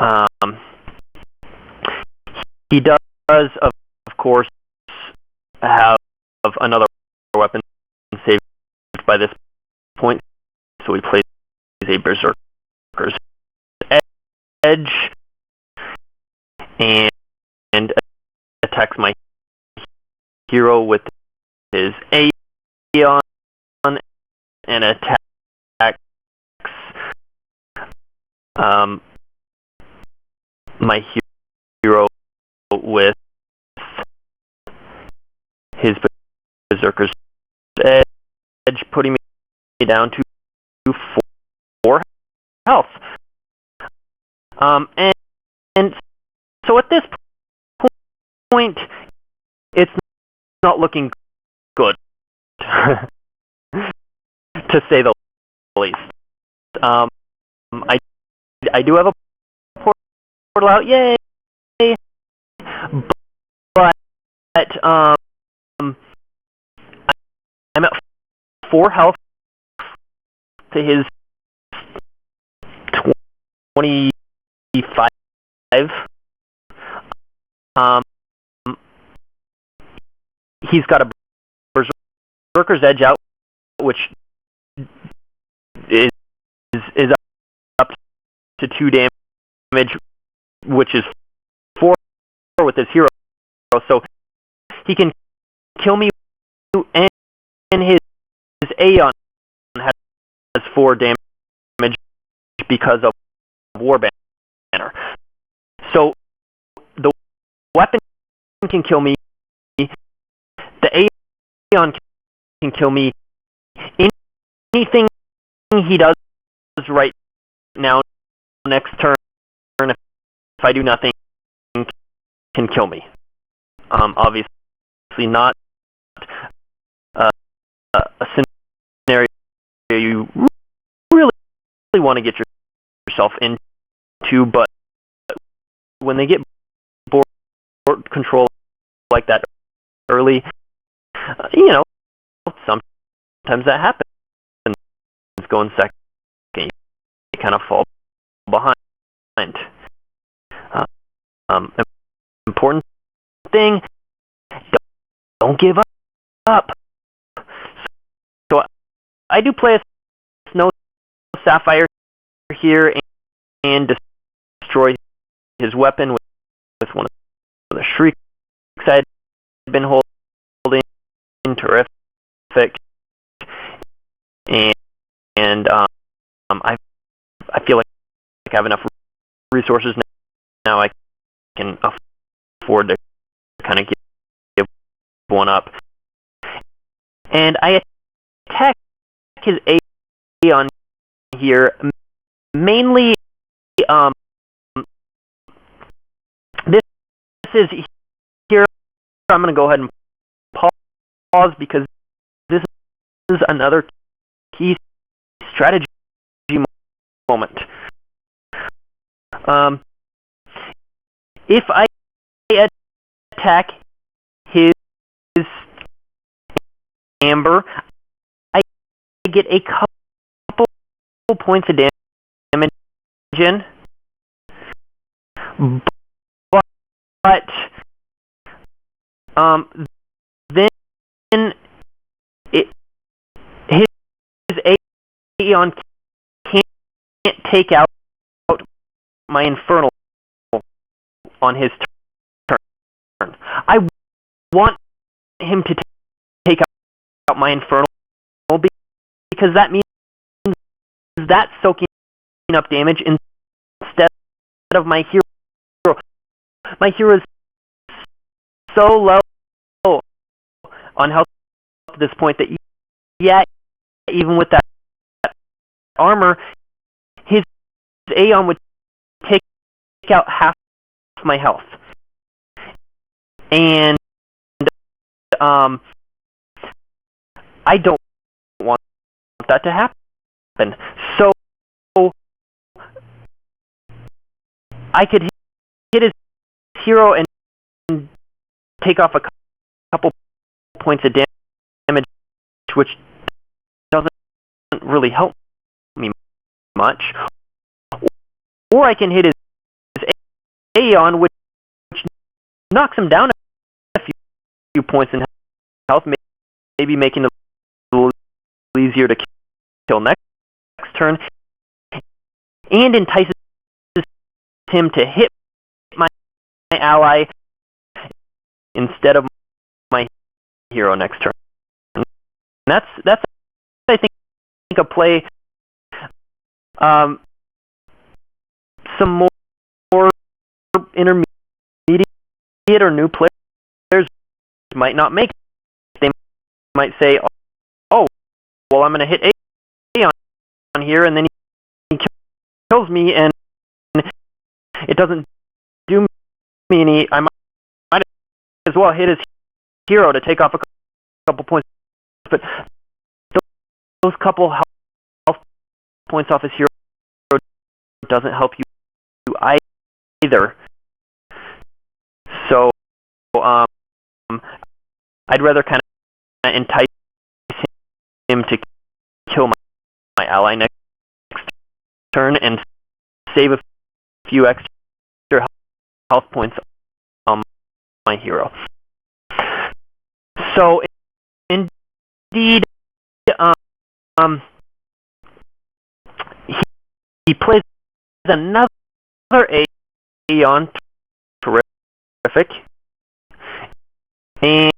Um, he does, of course, have another weapon saved by this point, so he plays a Berserker's Edge and attacks my hero with his Aeon and attacks my hero with his Berserker's Edge, putting me down to 4 health. And so at this point, it's not looking good, to say the least. I do have a portal out, yay! But I'm at 4 health to his 25. He's got a Berserker's Edge out, which is up to 2 damage, which is 4 with his hero. So he can kill me, and his Aeon has 4 damage because of War Banner. So the weapon can kill me, the Aeon can kill me. Anything he does right now, next turn, if I do nothing, can kill me. Obviously not a scenario you really want to get yourself into, but when they get board control like that early, sometimes that happens. Going second, you kind of fall behind. Important thing, don't give up. So I do play a Snow Sapphire here and destroy his weapon with one of the shrieks I'd been holding. Terrific. And I feel like I have enough resources now. I can afford to kind of give one up. And I attack his Aeon here, mainly. This is here. I'm going to go ahead and pause because this is another key strategy moment. If I attack his Amber, I get a couple points of damage in, but then his Aeon can't take out my Infernal on his turn. I want him to take out my Infernal because that means that's soaking up damage instead of my hero. My hero is so low on health at this point that, yeah, even with that armor, his Aeon would take out half my health. And I don't want that to happen. So I could hit his hero and take off a couple points of damage, which doesn't really help me much. Or I can hit his Aeon, which knocks him down a few points in health, maybe making it a little easier to kill next turn, and entices him to hit my ally instead of my hero next turn. And that's I think a play. Some more intermediate or new players might not make it. They might say, "Oh, well, I'm going to hit A on here, and then he kills me, and it doesn't do me any. I might as well hit his hero to take off a couple points." But those couple health points off his hero doesn't help you either. So I'd rather kind of entice him to kill my ally next turn and save a few extra health points on my hero. So indeed, he plays another Aeon, terrific, and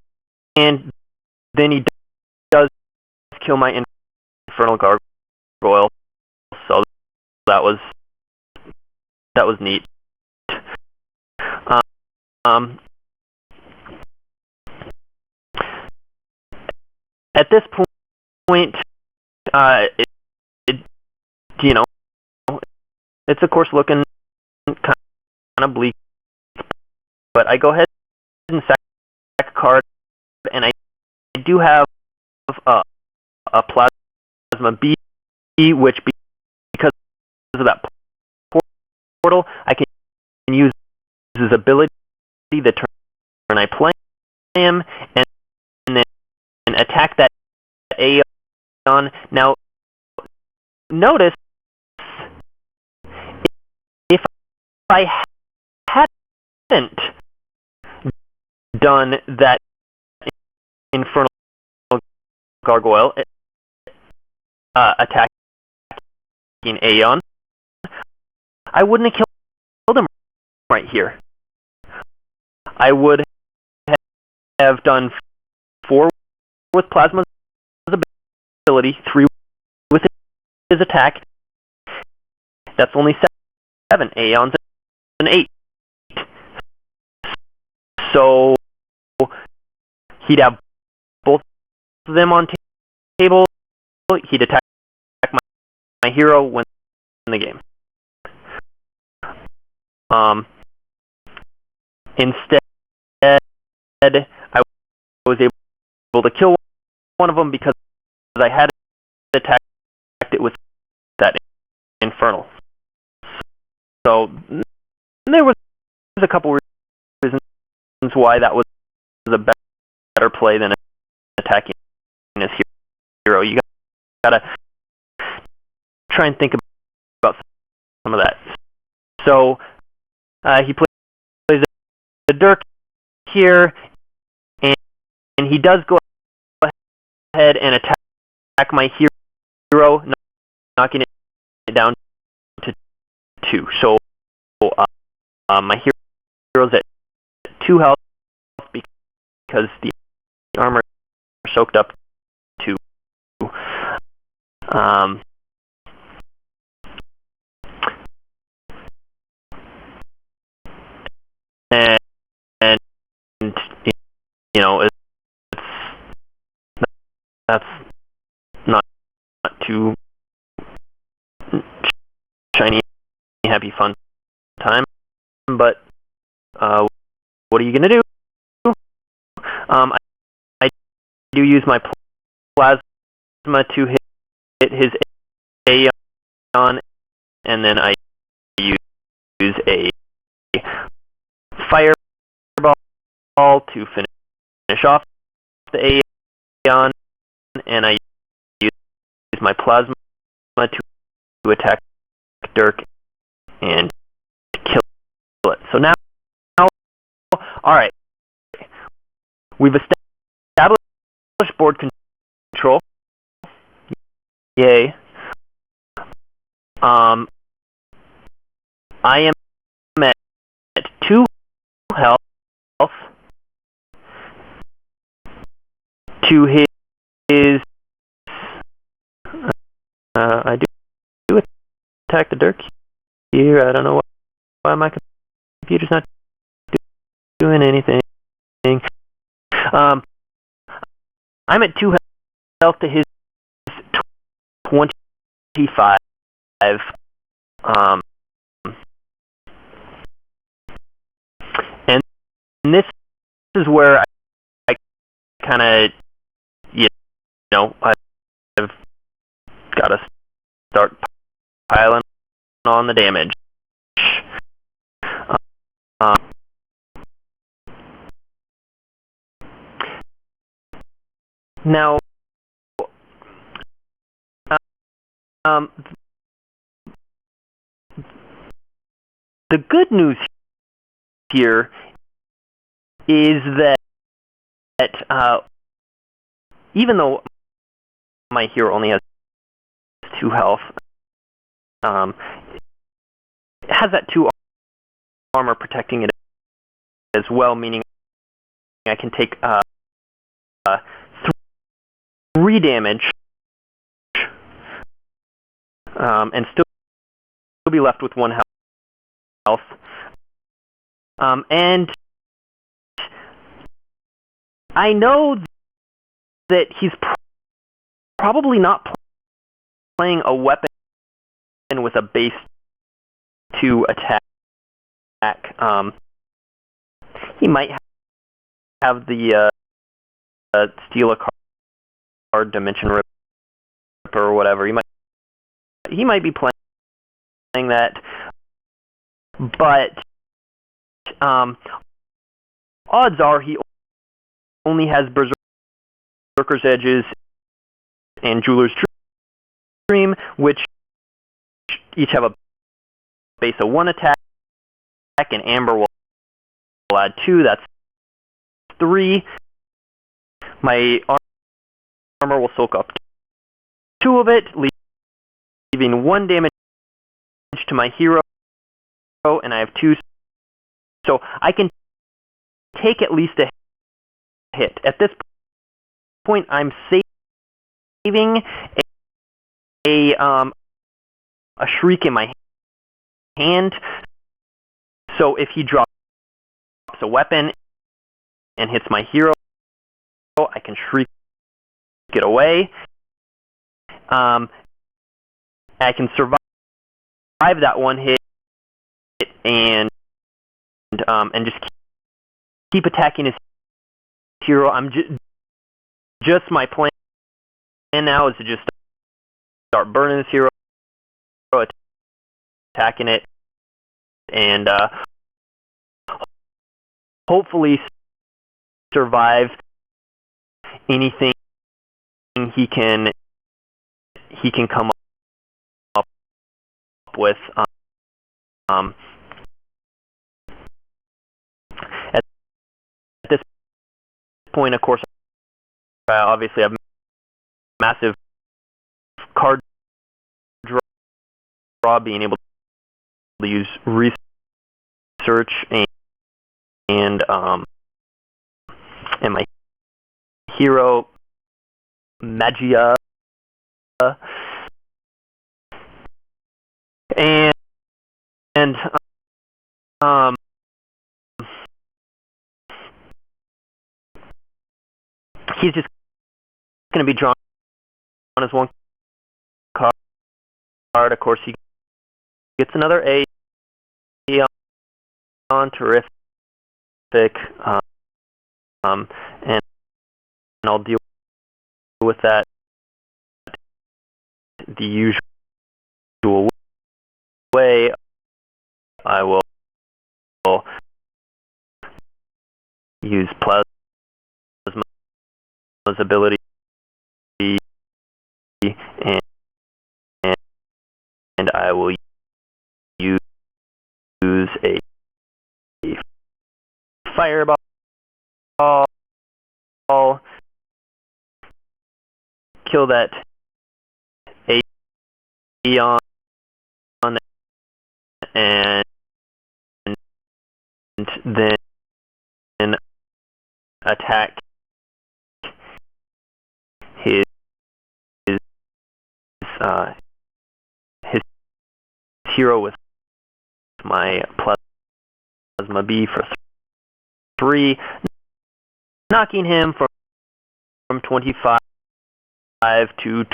then he does kill my Infernal Gargoyle, so that was neat. At this point, you know, it's of course looking kind of bleak, but I go ahead and sack a card, and I do have a Plasma B, which because of that portal, I can use his ability the turn I play him, and then attack that Aeon. Now, notice if I hadn't done that Infernal Gargoyle attacking Aeon, I wouldn't have killed him right here. I would have done 4 with Plasma's ability, 3 with his attack. That's only 7. Aeon's an 8. So he'd have both of them on table. He'd attack my hero, win the game. Instead, I was able to kill one of them because I had attacked it with that Infernal. So there was a couple reasons why that was a better play than attacking his hero. You gotta try and think about some of that. So he plays the Dirk here, and he does go ahead and attack my hero, knocking it down to 2. So my hero's at 2 health because the armor soaked up 2. And you know, that's not too shiny, happy, fun time. But what are you gonna do? I do use my Plasma to hit his Aeon, and then I use a Fireball to finish off the Aeon, and I use my Plasma to attack Dirk and kill it. So now All right. We've established board control. Yay. I am at 2 health to his. I do attack the Dirk here. I don't know why my computer's not doing anything. I'm at 2 health to his 25. And this is where I kind of, I've got to start piling on the damage. Now, the good news here is that even though my hero only has 2 health, it has that 2 armor protecting it as well, meaning I can take 3 damage and still be left with 1 health. And I know that he's probably not playing a weapon with a base 2 attack. He might have the steal a card, dimension ripper, or whatever. He might be playing that, but odds are he only has Berserker's Edges and Jeweler's Dream, which each have a base of 1 attack, and Amber will add 2. That's 3. My armor will soak up 2 of it, leaving 1 damage to my hero, and I have 2. So I can take at least a hit. At this point, I'm saving a shriek in my hand. So if he drops a weapon and hits my hero, I can shriek it away. I can survive that 1 hit and just keep attacking his hero. I'm just my plan now is to just start burning his hero, attacking it, and hopefully survive anything he can come up with. At this point, of course, obviously I have massive card draw, being able to use research and my hero Magia, and he's just going to be drawn as 1 card. Of course, he gets another A on terrific, and I'll deal with that the usual way. I will use Plasma's ability and I will use a fireball, kill that Aeon, and then attack his his hero with my plasma B for 3, knocking him from 25 to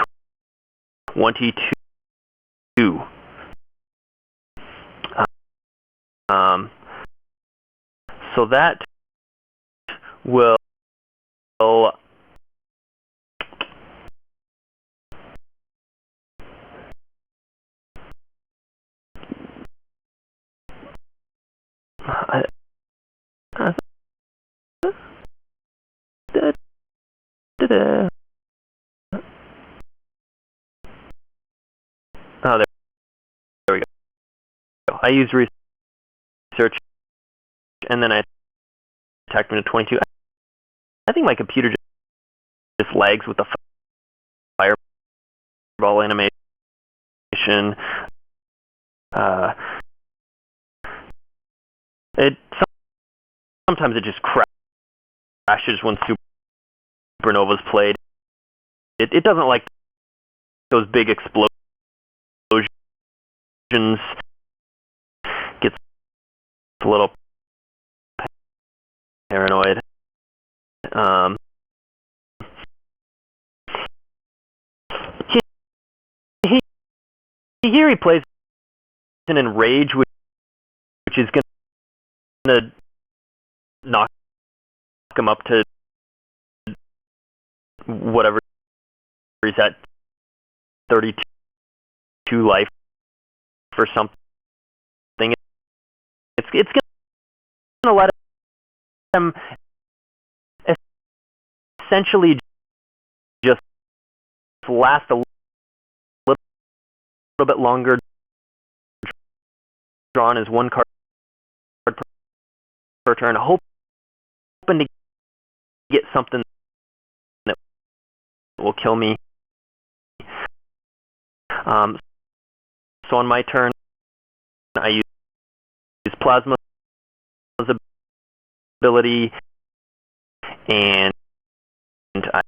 22. So that will there we go. I used research, and then I attacked him to 22. I think my computer just lags with the fireball animation. Sometimes it just crashes when supernovas played. It doesn't like those big explosions. Gets a little paranoid. Here he plays an enrage, which is going to knock him up to whatever he's at, 32 life or something. It's going to let him essentially just last a little bit longer, drawn as 1 card per turn, hoping to get something that will kill me. So on my turn, I use Plasma's ability, and I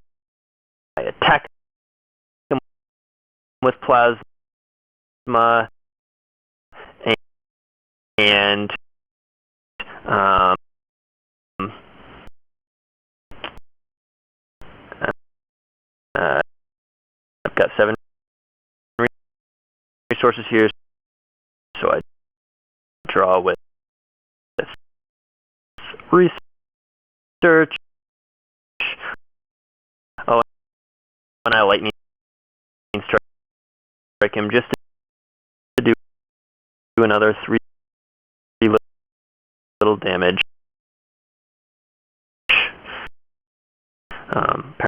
attack him with Plasma, and I've got 7 resources here, so I draw with research. Oh, and I lightning strike him just to do another 3 little damage. Apparently,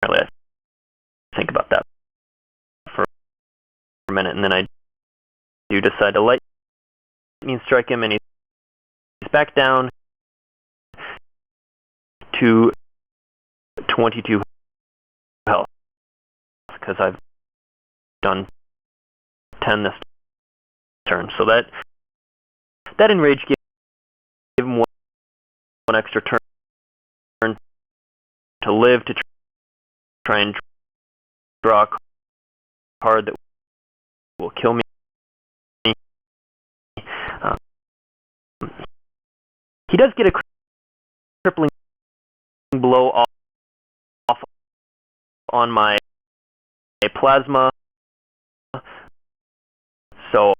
I think about that for a minute, and then I do decide to lightning strike him, and he's back down to 22 health, because I've done 10 this turn. So that enrage gave him one extra turn to live, to try and draw a card that will kill me. He does get a crippling blow off on my plasma, so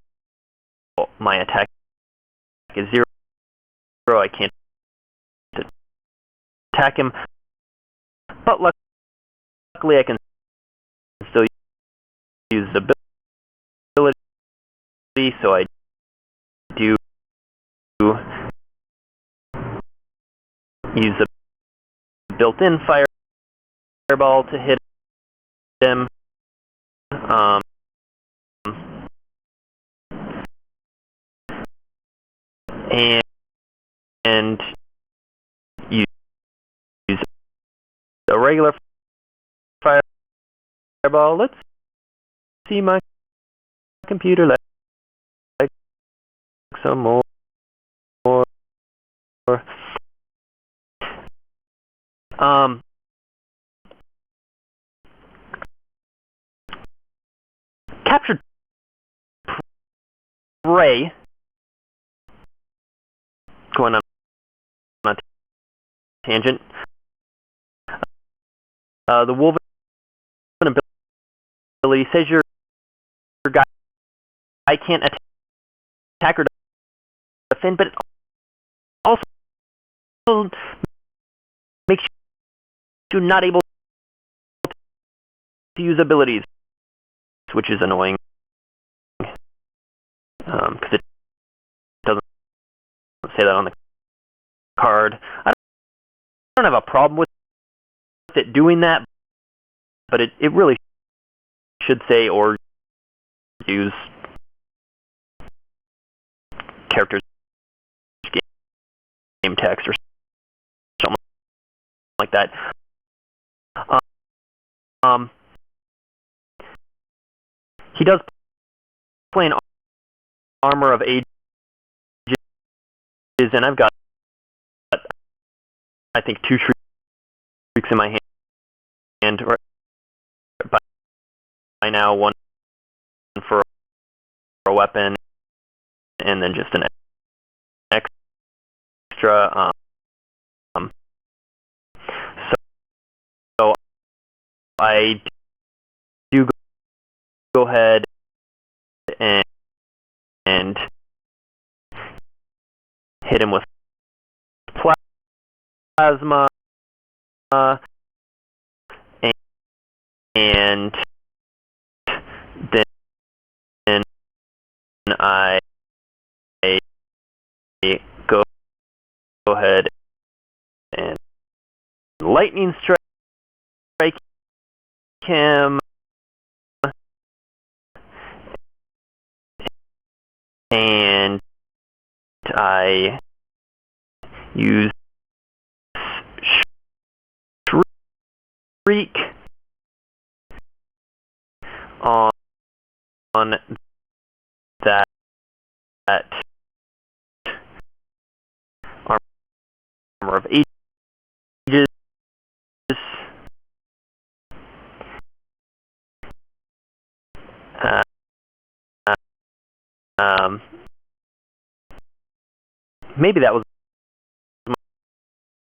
my attack is 0. I can't attack him, but luckily I can still use the ability, so I do use the built-in fireball to hit him. And and use a regular fireball. Let's see my computer like some more. Captured prey. Going on a tangent. The wolven ability says your guy can't attack or defend, but it also makes you not able to use abilities, which is annoying because it doesn't say that on the card. I don't have a problem with it doing that, but it really should say or use characters game text or something like that. He does play an Armor of Ages, and I've got, I think, 2 shrieks in my hand by now, one for a weapon, and then just an extra. So I do go ahead and hit him with plasma, and then I go ahead and lightning strike him, and I use shriek on that Armor of Ages, maybe that was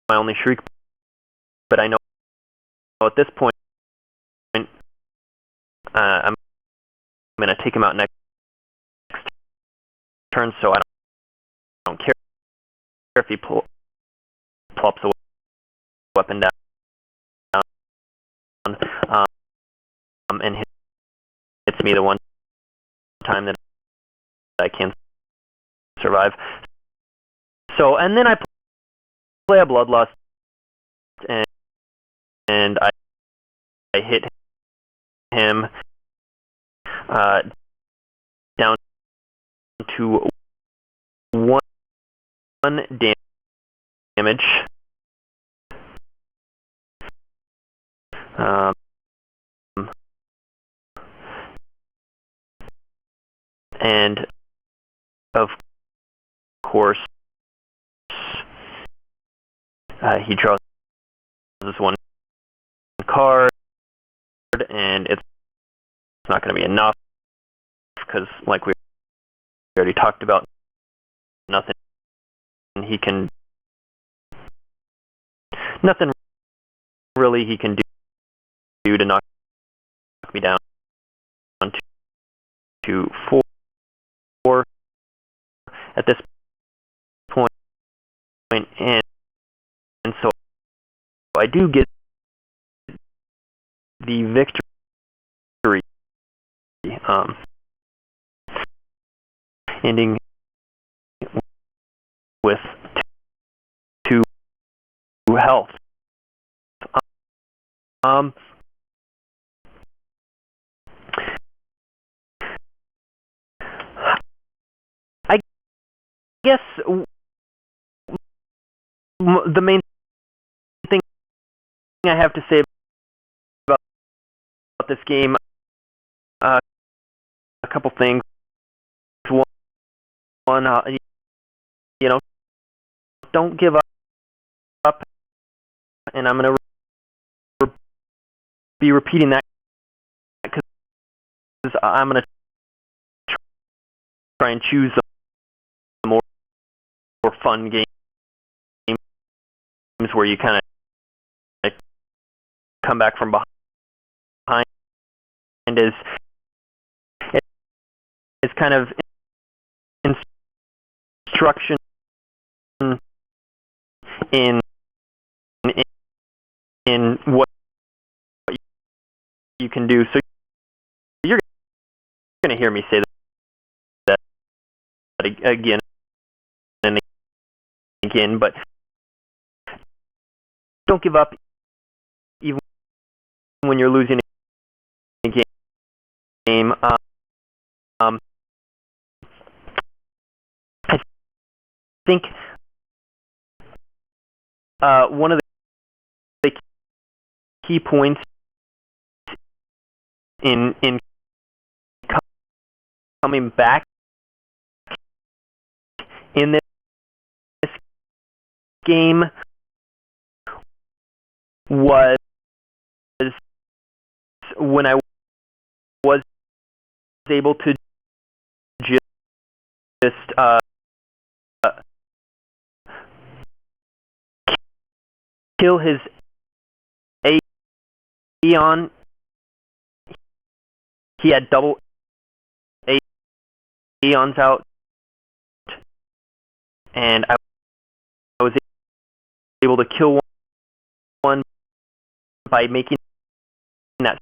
my only shriek, but I know at this point I'm going to take him out next turn, so I don't care if he plops a weapon down and hits me the one time that I can survive. So, and then I play a Bloodlust, and I hit him down to 1 damage. And of course, he draws this 1 card, and it's not going to be enough because, like we already talked about, nothing really he can do to knock me down to 4 at this point, and so I do get the victory, ending with 2 health. I guess the main thing I have to say about this game, a couple things. One, you know, don't give up, and I'm going to be repeating that because I'm going to try and choose the more fun games where you kind of come back from behind is kind of instruction in what you can do. So you're going to hear me say that again and again, but don't give up even when you're losing a game. I think one of the key points in coming back in this game was when I was able to just kill his Aeon. He had double Aeons out, and I was able to kill one by making that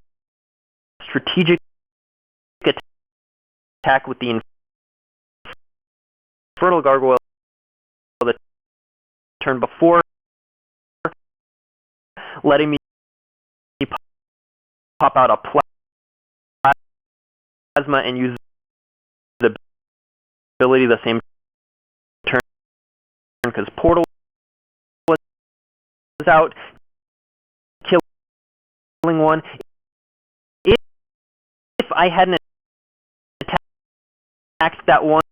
strategic attack with the Infernal Gargoyle the turn before, letting me pop out a plasma and use the ability the same turn because Portal was out, killing one. If I hadn't attacked that one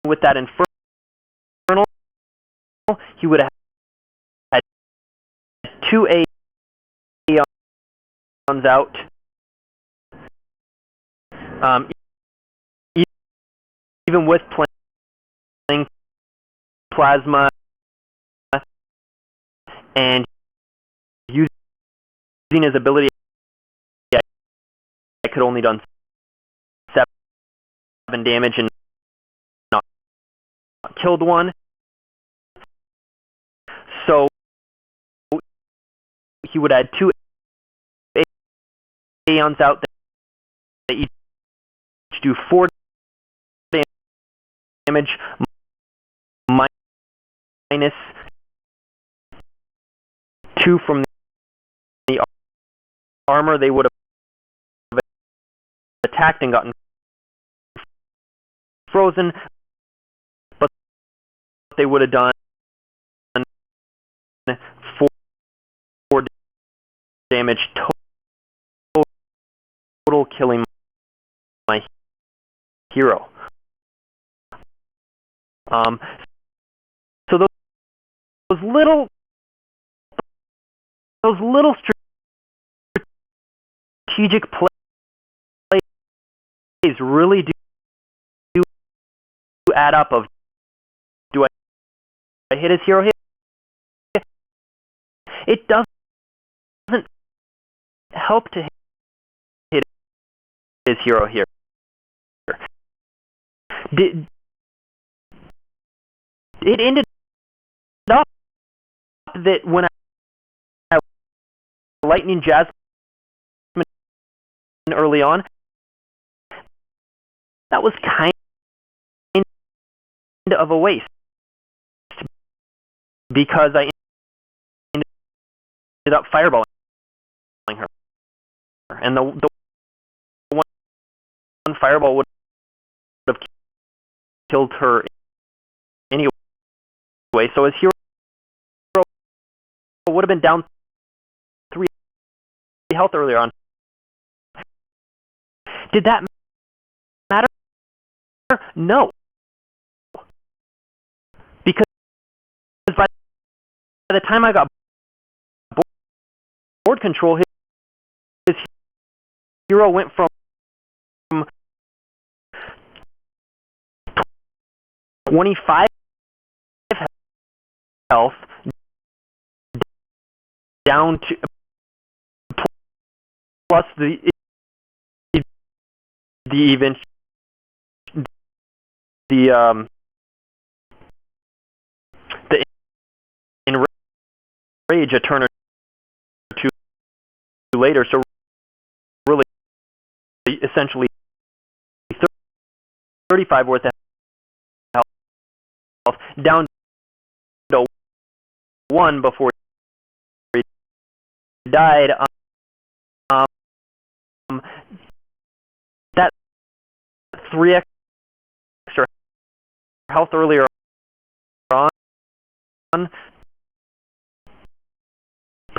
with that Infernal, he would have had 2 Aeons out. Even with playing Plasma and using his ability, I could only done 7 damage and not killed one. So he would add 2 Aeons out that each do 4 damage minus 2 from the armor they would have attacked and gotten frozen, but they would have done 4 damage total, killing my hero. So those little strategic plays really do add up. Of do I hit his hero here? It doesn't help to hit his hero here. It ended up that when I Lightning Jasmine early on, that was kind of a waste because I ended up fireballing her, and the one fireball would have killed her anyway. So his hero would have been down 3 health earlier on. Did that matter? No. Because by the time I got board control, his hero went from 25 health down to plus the event the enrage a turn or two later. So really, essentially 35 worth of health down to 1 before he died. That 3 extra health earlier on,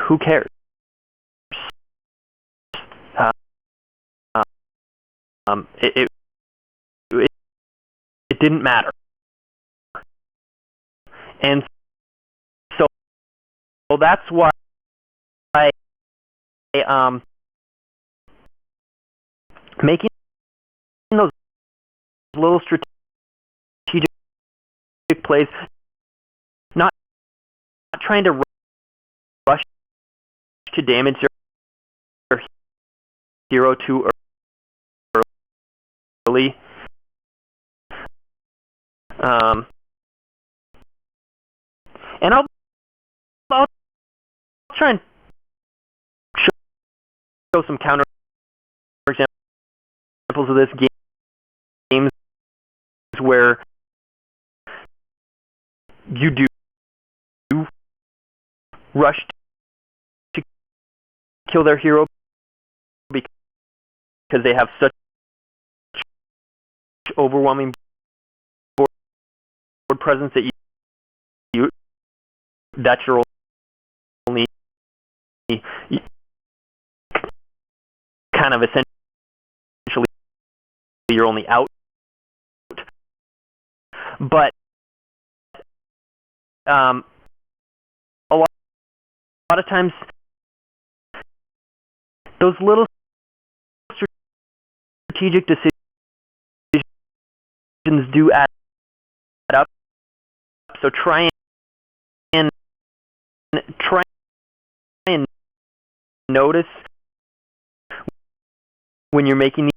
who cares? It didn't matter. And so that's why making those little strategic plays, not trying to rush to damage your hero too early. And I'll try and show some counter examples of this games where you do rush to kill their hero because they have such overwhelming board presence that that's your only kind of essentially your only out. But a lot of times those little strategic decisions do add up. So try and notice when you're making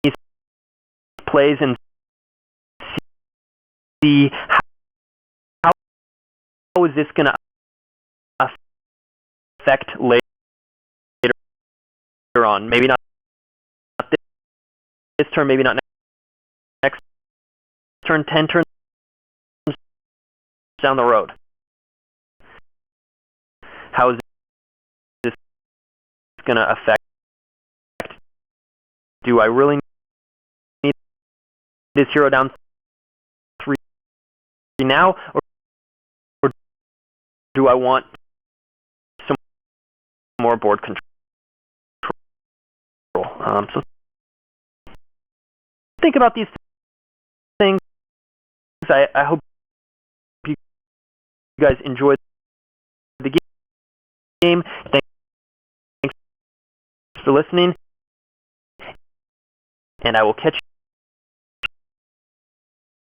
these plays and see how is this going to affect later on. Maybe not this turn, maybe not next turn, 10 turns down the road. How is this going to affect? Do I really need this hero down 3 now, or do I want some more board control? So think about these things. I hope you guys enjoyed the game. Thanks for listening, and I will catch